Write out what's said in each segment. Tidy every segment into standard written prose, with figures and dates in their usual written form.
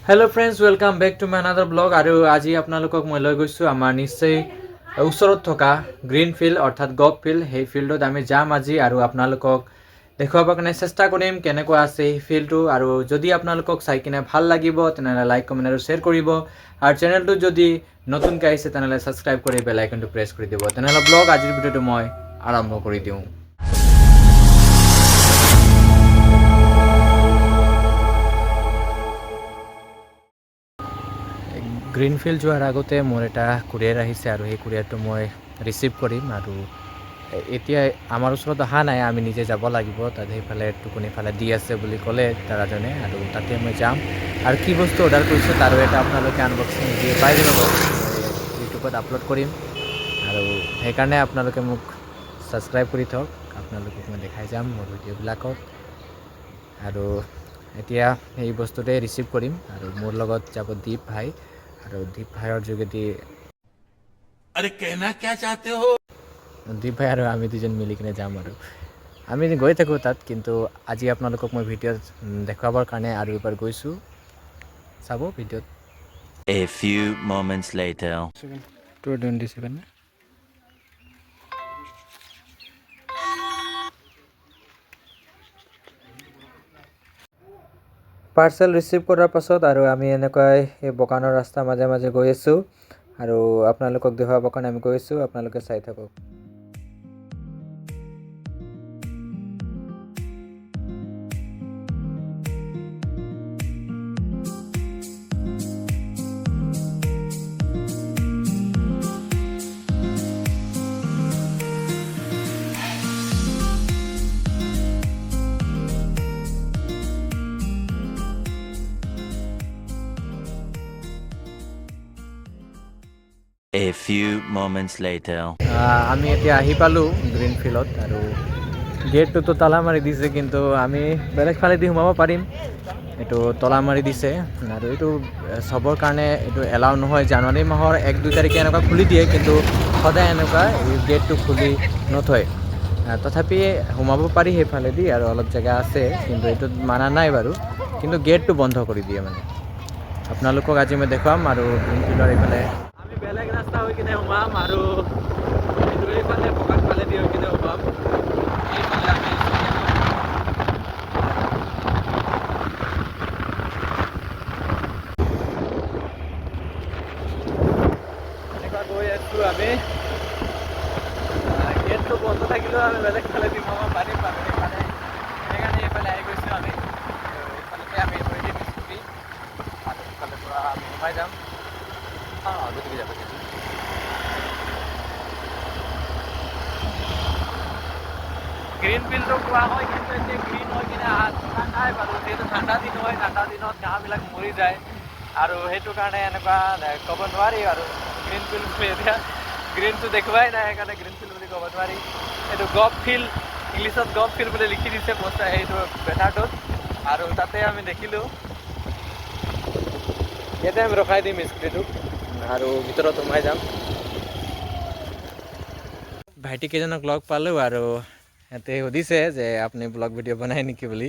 Hello friends welcome back to my another blog और आज आपलोक मैं लै गई आम निश्चय ऊर थका ग्रीन फिल्ड अर्थात गप फिल्ड সেই ফিল্ডত আমি যাম আজি और आपलोक देखुवार कारण चेष्टा करिम केनेकुवा आछे फिल्डटो और जदि आपलोक चाई किने भाल लागिब तेनेहले लाइक कमेन्ट और शेयर करिब और चेनेलटो जदि नतुनके आइछे तेनेहले सबस्क्राइब करि बेल आइकनटो प्रेस करि दिब तेनेहले ब्लॉग आजिर भिडिओटो मैं आरम्भ करि दिउ। ग्रीनफिल्ड जोर आगते मोर एटा कुरियर आहिसे और সেই कुरियरটো मैं रिसीव करिम और এতিয়া आमार ओसरत अहा नाइ आमी निजे जाब लागिब तात সেইফালে टुकुनि फाले दि आछे बुलि कले दादाजने और ताते मैं जाम और कि बस्तु अर्डार करिছো तारो এটা आपनालोके आनबक्सिंग भिडिओ पाइ যাব यूट्यूबत आपलोड करिम और সেইকাৰণে आपनालोके मुक सबस्क्राइब करि थक आपनालोকক मैं देखाइ जाम मोर भिडिओबिलाकत और এতিয়া এই বস্তুতে रिसीव करिम और मोर लगत যাব दीप भाई और दीप भाइर जोगेदि अरे कहना क्या चाहते हो दीप भाई और आमी दुजन मिली किने जाम और आमी गई थाको तात किन्तु আজি आपनालोকক मैं भिडिओ देखाबार कारणे और एबार गइसु चाबो video. A few moments later 227 parcel receive करार पाছত और आमी एनेकुवाई बगाনৰ रास्ता माजे माजे गई आसो और आपनालोকক देखाबार कारणे आमी गई आसो आपनालोके चाइ थाকক। A few moments later आमी एतिया आहि पालो ग्रीन फिल्डत और गेटटो तो ताला मारि दिसे किन्तु आमी बेलेग फालेदि सोमाब पारिम एटु तला मारि दिसे और एटु सबर कारणे एटु एलाउ নহয় জানুৱাৰী মাহৰ 1-2 तारिखे एनेकुवा खुली दिए किन्तु सदाय एनेकुवा गेटटो खुली नथय तथापि सोमाब पारि সেইফালেদি और अलग जगह आछे किन्तु एटु माना नाइ बारु किन्तु गेटटो बन्ध करि दिए माने आपनालोকক আজি मैं देखाम और ग्रीन फिल्डर এইফালে बेलेग रास्ता हो किने सोमाम और এইফালে পকাত फाले दी हो किने सोमाम गई आसो आमी गेटटो बंद थाकिलेও आमी बेलेग फालेदि सोमाब पारिम সেইকাৰণে এইফালে আহি গৈছো आमी এইফালেতে आमी रৈ দিম स्कुटी और এইফালে পৰা आमी সোমাই যাম গতিকে যাব ग्रीन फिल्डो कोৱা হয় কিন্তু এতিয়া ग्रीन হৈ কিনে ঠাণ্ডাই বাৰু যেহেতু ঠাণ্ডা দিন হয় ঠাণ্ডা দিনত ঘাঁহবিলাক মৰি যায় আৰু সেইটো কাৰণে এনেকুৱা ক'ব নোৱাৰি আৰু গ্ৰীণ ফিল্ড এতিয়া গ্ৰীণটো দেখুৱাই নাই সেইকাৰণে গ্ৰীণ ফিল্ড বুলি ক'ব নোৱাৰি এইটো গপ ফিল্ড ইংলিছত গপ ফিল্ড বুলি লিখি দিছে পোষ্টাৰ সেইটো বেনাৰটোত আৰু তাতে আমি দেখিলোঁ ইয়াতে আমি ৰখাই দিম স্কুটিটোক और भर सोमाई जाम भाईटी केजनक लग पालो और इते सुधिसे जे आपने ब्लॉग भिडिओ बनाए निकी बोली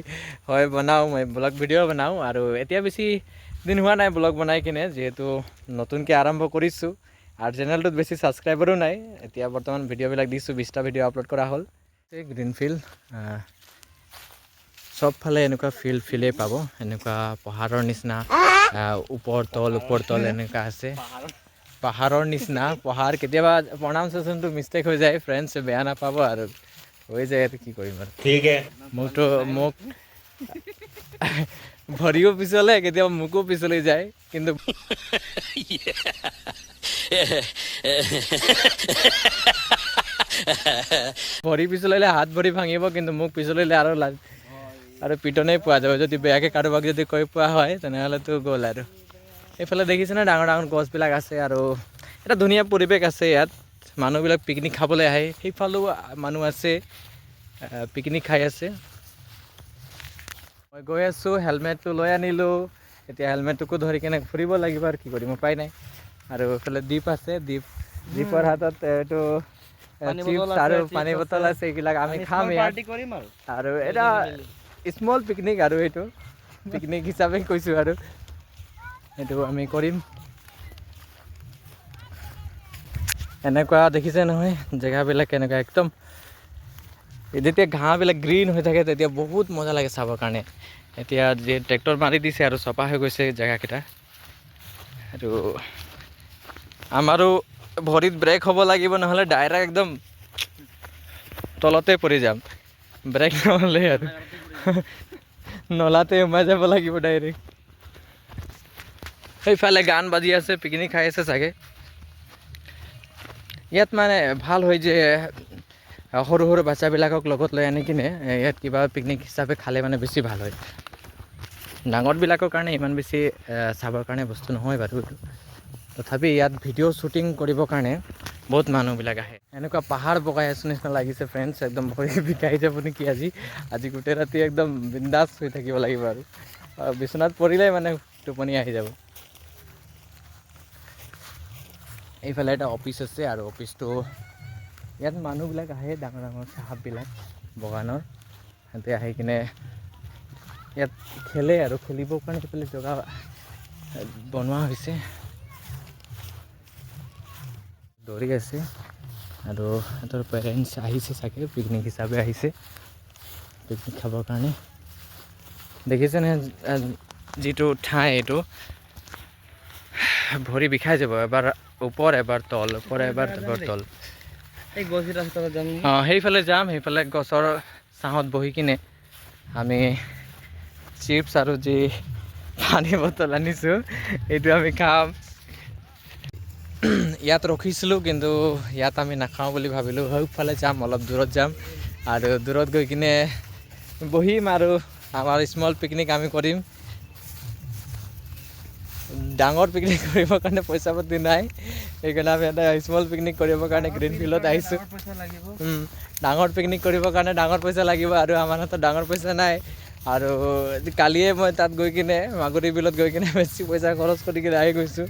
हय बनाओ मैं ब्लॉग भिडिओ बनाओ और एतिया बेसी दिन हुआ ना ब्लॉग बनाई किने जेहेतु नतुनके आरम्भ करिछु और चेनेलटोत बेसी सबस्क्राइबारो नाइ एतिया बर्तमान भिडिओबिलाक दिछु 20टा भिडिओ आपलोड करा हल ग्रीन फिल्ड सब फाले एनेकुवा फिल्ड फिले पाबो एनेकुवा पहाड़र निचिना ऊपर तल एनेकुवा आछे पहाड़र निचिना पहाड़ केतियाबा प्रनाउन्सिएशनটো मिस्टेक हो जाए फ्रेंड्स बेया नापाबो और हो जाए तो कि करिम आरो ठीक है मुक भरियो पिछले केतियाबा मुको पिछले जाए किन्तु भरि पिछले हाथ भरि भांगिब किन्तु मुक पिछले और पिटने पा जाब जो बेयाके कारोबाक जो कै पा है तो गल और এইফালে দেখিছে না ডাঙৰ ডাঙৰ গছবিলাক আছে আৰু এটা ধুনীয়া পৰিৱেশ আছে ইয়াত মানুহবিলাক পিকনিক খাবলৈ আহে সেইফালেও মানুহ আছে পিকনিক খাই আছে মই গৈ আছো হেলমেটটো লৈ আনিলোঁ এতিয়া হেলমেটটোকো ধৰি কিনে ফুৰিব লাগিব আৰু কি কৰিম উপায় নাই আৰু এইফালে দ্বীপ আছে দ্বীপৰ হাতত এইটো চিপছ আৰু পানী বটল আছে এইবিলাক আমি খাম আৰু এটা স্মল পিকনিক और ये पिकनिक हिसाब से कैसा और এইটো আমি কৰিম। এনেকুৱা দেখিছে নহয় জেগাবিলাক কেনেকুৱা একদম যেতিয়া ঘাঁহবিলাক গ্ৰীণ হৈ থাকে তেতিয়া বহুত মজা লাগে চাবৰ কাৰণে। এতিয়া যে ট্ৰেক্টৰ মাৰি দিছে আৰু চপা হৈ গৈছে জেগাকেইটা। আৰু আমাৰো ভৰিত ব্ৰেক হ'ব লাগিব, নহ'লে ডাইৰেক্ট একদম তলতে পৰি যাম। ব্ৰেক নহ'লে আৰু নলাতে সোমাই যাব লাগিব ডাইৰেক্ট। সেইফালে গান বাজি আছে, পিকনিক খাই আছে চাগে। ইয়াত মানে ভাল হয় যে সৰু সৰু বাচ্চাবিলাকক লগত লৈ আনি কিনে ইয়াত কিবা পিকনিক হিচাপে খালে মানে বেছি ভাল হয়। ডাঙৰবিলাকৰ কাৰণে ইমান বেছি চাবৰ কাৰণে বস্তু নহয় বাৰু এইটো। তথাপি ইয়াত ভিডিঅ' শ্বুটিং কৰিবৰ কাৰণে বহুত মানুহবিলাক আহে। এনেকুৱা পাহাৰ বগাই আছোঁ নিচিনা লাগিছে ফ্ৰেণ্ডছ, একদম ভৰি বিষাই যাব নেকি আজি গোটেই ৰাতি একদম বিন্দাছ হৈ থাকিব লাগিব আৰু বিচনাত পৰিলেই মানে টোপনি আহি যাব। এইফালে এটা অফিচ আছে আৰু অফিচটো ইয়াত মানুহবিলাক আহে, ডাঙৰ ডাঙৰ চাহাববিলাক বাগানৰ সিহঁতে আহি কিনে ইয়াত খেলে আৰু খেলিবৰ কাৰণে সেইফালে জেগা বনোৱা হৈছে। দৌৰি আছে আৰু সিহঁতৰ পেৰেণ্টছ আহিছে চাগে, পিকনিক হিচাপে আহিছে পিকনিক খাবৰ কাৰণে। দেখিছেনে যিটো ঠাই এইটো ভৰি বিষাই যাব, এবাৰ ওপৰ এবাৰ তল, ওপৰ এবাৰ তল। অঁ সেইফালে যাম, সেইফালে গছৰ ছাঁত বহি কিনে আমি চিপছ আৰু যি পানী বটল আনিছোঁ এইটো আমি খাম। ইয়াত ৰখিছিলোঁ কিন্তু ইয়াত আমি নাখাওঁ বুলি ভাবিলোঁ, সেইফালে যাম, অলপ দূৰত যাম আৰু দূৰত গৈ কিনে বহিম আৰু আমাৰ স্মল পিকনিক আমি কৰিম। ডাঙৰ পিকনিক কৰিবৰ কাৰণে পইচা পাতি নাই, সেইকাৰণে আমি এটা স্মল পিকনিক কৰিবৰ কাৰণে গ্ৰীণ ফিল্ডত আহিছোঁ। ডাঙৰ পিকনিক কৰিবৰ কাৰণে ডাঙৰ পইচা লাগিব আৰু আমাৰ হাতত ডাঙৰ পইচা নাই। আৰু কালিয়ে মই তাত গৈ কিনে মাগুৰী বিলত গৈ কিনে বেছি পইচা খৰচ কৰি কিনে আহি গৈছোঁ।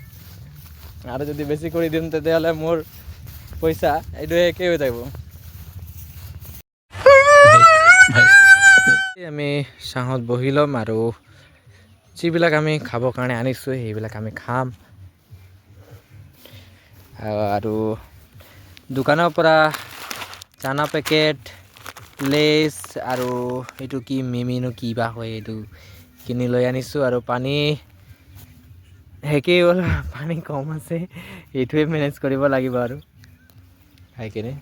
আৰু যদি বেছি কৰি দিম তেতিয়াহ'লে মোৰ পইচা এইটো একেই হৈ যাব। আমি ছাঁত বহি ল'ম আৰু যিবিলাক আমি খাবৰ কাৰণে আনিছোঁ সেইবিলাক আমি খাম। আৰু দোকানৰ পৰা চানা পেকেট, লেচ আৰু এইটো কি মিমিনো কি বা হয় এইটো কিনি লৈ আনিছোঁ। আৰু পানী শেষেই হ'ল, পানী কম আছে, এইটোৱে মেনেজ কৰিব লাগিব আৰু খাই কিনে।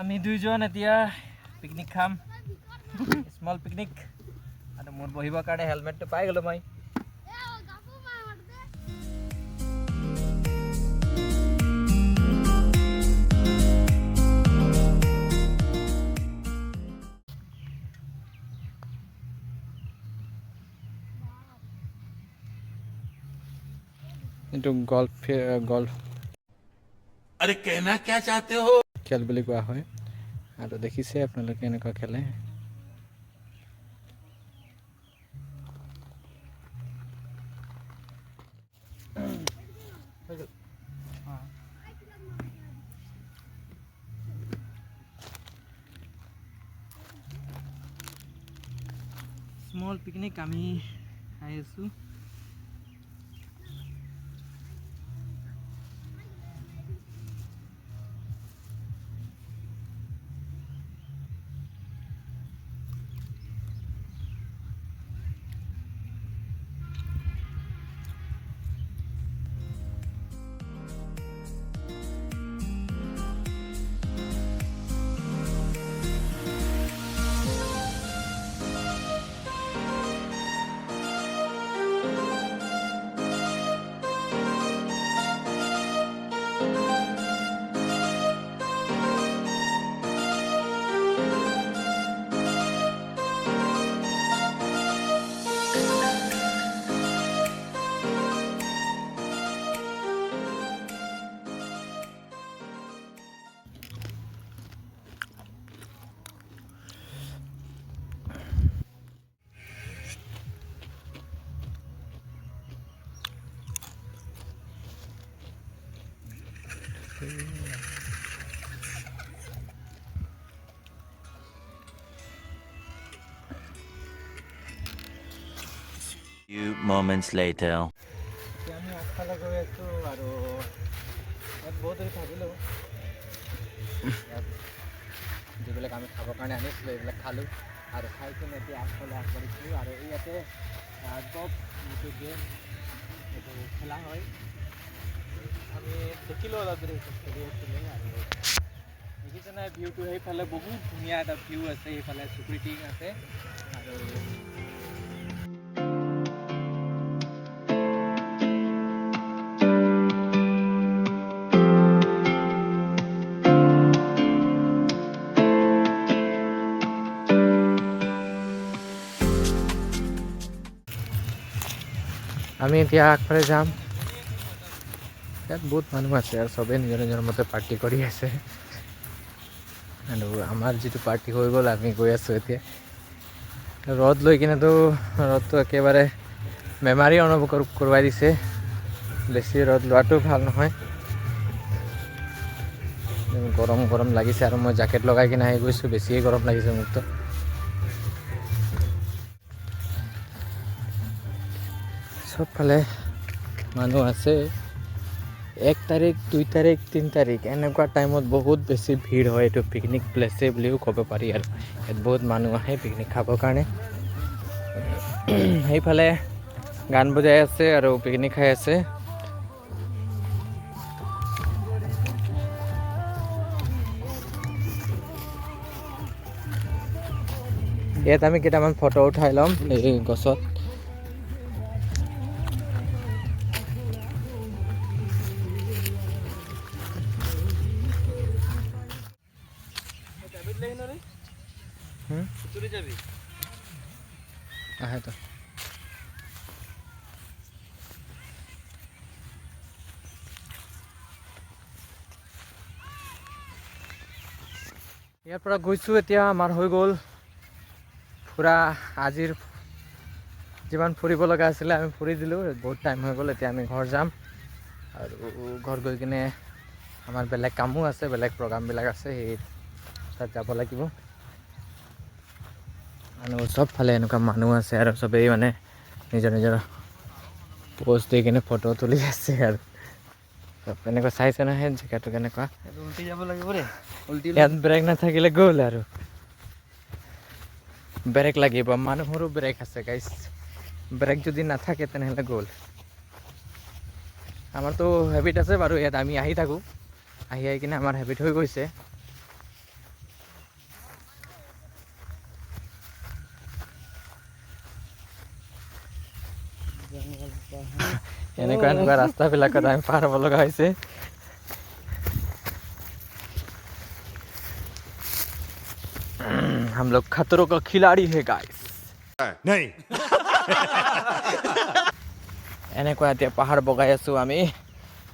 আমি দুইজন এতিয়া পিকনিক খাম, স্মল পিকনিক। আৰু মোৰ বহিবৰ কাৰণে হেলমেটটো পাই গ'লোঁ মই। এইটো গল্ফ अरे कहना क्या चाहते हो? খেল বুলি কোৱা হয়। আৰু দেখিছে আপোনালোকে এনেকুৱা খেলে। স্মল পিকনিক আমি খাই আছোঁ। Few moments later. এতিয়া আমি আগফালে গৈ আছোঁ আৰু ইয়াত বহুত দেৰি থাকিলোঁ। ইয়াত যিবিলাক আমি খাবৰ কাৰণে আনিছিলোঁ এইবিলাক খালোঁ আৰু খাই কিনে এতিয়া আগফালে আগবাঢ়িছোঁ আৰু ইয়াতে গল্ফ যিটো গেম এইটো খেলা হয় আমি দেখিলোঁ অলপ দেৰি খেলি আছিলোঁ আৰু দেখিছে নাই ভিউটো সেইফালে বহুত ধুনীয়া এটা ভিউ আছে সেইফালে চুকুৰি টিং আছে আৰু আমি এতিয়া আগফালে যাম ইয়াত বহুত মানুহ আছে আৰু চবেই নিজৰ নিজৰ মতে পাৰ্টি কৰি আছে আৰু আমাৰ যিটো পাৰ্টি হৈ গ'ল আমি গৈ আছোঁ এতিয়া ৰ'দ লৈ কিনেতো ৰ'দটো একেবাৰে বেমাৰী অনুভৱ কৰোৱাই দিছে বেছি ৰ'দ লোৱাটো ভাল নহয় গৰম গৰম লাগিছে আৰু মই জেকেট লগাই কিনে আহি গৈছোঁ বেছিয়ে গৰম লাগিছে মোকতো চবফালে মানুহ আছে 1 তাৰিখ 2 তাৰিখ 3 তাৰিখ এনেকুৱা টাইমত বহুত বেছি ভিৰ হয় এইটো পিকনিক প্লেছে বুলিও ক'ব পাৰি আৰু ইয়াত বহুত মানুহ আহে পিকনিক খাবৰ কাৰণে সেইফালে গান বজাই আছে আৰু পিকনিক খাই আছে ইয়াত আমি কেইটামান ফটো উঠাই ল'ম এই গছত আহে তো ইয়াৰ পৰা গৈছোঁ এতিয়া আমাৰ হৈ গ'ল ফুৰা আজিৰ যিমান ফুৰিব লগা আছিলে আমি ফুৰি দিলোঁ বহুত টাইম হৈ গ'ল এতিয়া আমি ঘৰ যাম আৰু ঘৰ গৈ কিনে আমাৰ বেলেগ কামো আছে বেলেগ প্ৰগ্ৰামবিলাক আছে সেই তাত যাব লাগিব আৰু চবফালে এনেকুৱা মানুহ আছে আৰু চবেই মানে নিজৰ নিজৰ পোষ্ট দি কিনে ফটো তুলি আছে আৰু চব এনেকুৱা চাইছে নহয় জেগাটো কেনেকুৱা উল্টি যাব লাগিব ৰে উল্টি ইয়াত ব্ৰেক নাথাকিলে গ'ল আৰু ব্ৰেক লাগিব মানুহৰো ব্ৰেক আছে গাইছ ব্ৰেক যদি নাথাকে তেনেহ'লে গ'ল আমাৰতো হেবিট আছে বাৰু ইয়াত আমি আহি থাকোঁ আহি কিনে আমাৰ হেবিট হৈ গৈছে এনেকুৱা এনেকুৱা ৰাস্তাবিলাকত আমি পাৰ হ'ব লগা হৈছে हम लोग खतरों का खिलाड़ी है गाइस नहीं এনেকুৱা এতিয়া পাহাৰ বগাই আছোঁ আমি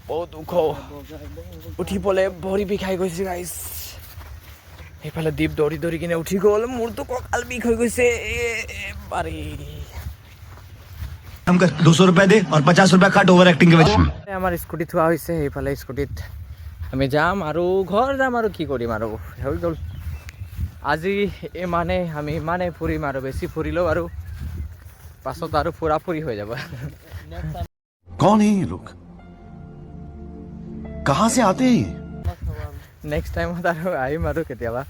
বহুত ওখ উঠিবলৈ ভৰি বিষাই গৈছে গাইছ সেইফালে দ্বীপ দৌৰি দৌৰি কিনে উঠি গ'ল মোৰতো কঁকাল বিষ হৈ গৈছে বাৰী कर 200 रुपए दे और 50 रुपए काट ओवर एक्टिंग के वजह আমাৰ স্কুটি থোৱা হৈছে সেইফালে স্কুটিত আমি যাম আৰু ঘৰ যাম আৰু কি কৰিম আৰু হৈ গ'ল আজি আমি ইমানেই ফুৰিম আৰু বেছি ফুৰিলেও আৰু পাছত আৰু ফুৰা ফুৰি হৈ যাব कौन है ये लोग कहां से आते हैं ये নেক্সট টাইমত আৰু আহিম আৰু কেতিয়াবা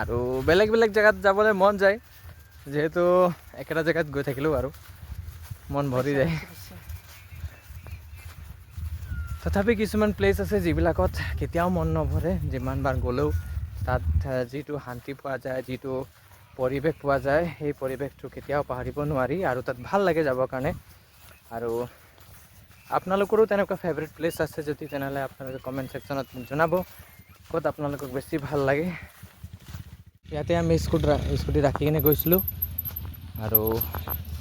আৰু বেলেগ বেলেগ জেগাত যাবলৈ মন যায় যিহেতু একেটা জেগাত গৈ থাকিলেও আৰু মন ভৰি যায় তথাপি কিছুমান প্লেচ আছে যিবিলাকত কেতিয়াও মন নভৰে যিমানবাৰ গ'লেও তাত যিটো শান্তি পোৱা যায় যিটো পৰিৱেশ পোৱা যায় সেই পৰিৱেশটো কেতিয়াও পাহৰিব নোৱাৰি আৰু তাত ভাল লাগে যাবৰ কাৰণে আৰু আপোনালোকৰো তেনেকুৱা ফেভৰেট প্লেচ আছে যদি তেনেহ'লে আপোনালোকে কমেণ্ট ছেকশ্যনত মোক জনাব ক'ত আপোনালোকক বেছি ভাল লাগে ইয়াতে আমি স্কুটি ৰাখি কিনে গৈছিলোঁ আৰু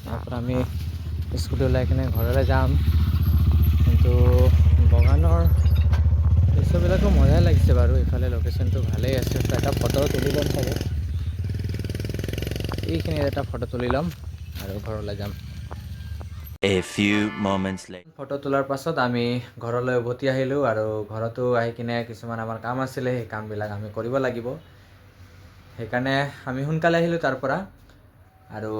তাৰ পৰা আমি স্কুটি ওলাই কিনে ঘৰলৈ যাম কিন্তু বাগানৰ দৃশ্যবিলাকো মজাই লাগিছে বাৰু ইফালে লোকেশ্যনটো ভালেই আছে এটা ফটো তুলি ল'ম চাগে এইখিনিত এটা ফটো তুলি ল'ম আৰু ঘৰলৈ যাম A few moments later. Photo তোলাৰ পাছত আমি ঘৰলৈ উভতি আহিলোঁ আৰু ঘৰতো আহি কিনে কিছুমান আমাৰ কাম আছিলে সেই কামবিলাক আমি কৰিব লাগিব সেইকাৰণে আমি সোনকালে আহিলোঁ তাৰ পৰা আৰু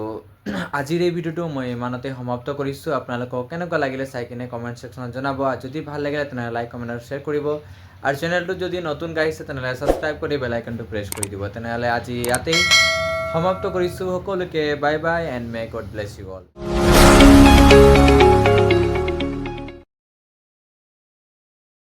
আজিৰ এই ভিডিঅ'টো মই ইমানতে সমাপ্ত কৰিছোঁ আপোনালোকক কেনেকুৱা লাগিলে চাই কিনে কমেণ্ট ছেকশ্যনত জনাব আৰু যদি ভাল লাগিলে তেনেহ'লে লাইক কমেণ্ট আৰু শ্বেয়াৰ কৰিব আৰু চেনেলটো যদি নতুনকৈ আহিছে তেনেহ'লে ছাবস্ক্ৰাইব কৰি বেল আইকনটো প্ৰেছ কৰি দিব তেনেহ'লে আজি ইয়াতেই সমাপ্ত কৰিছোঁ সকলোকে bye bye and may God bless you all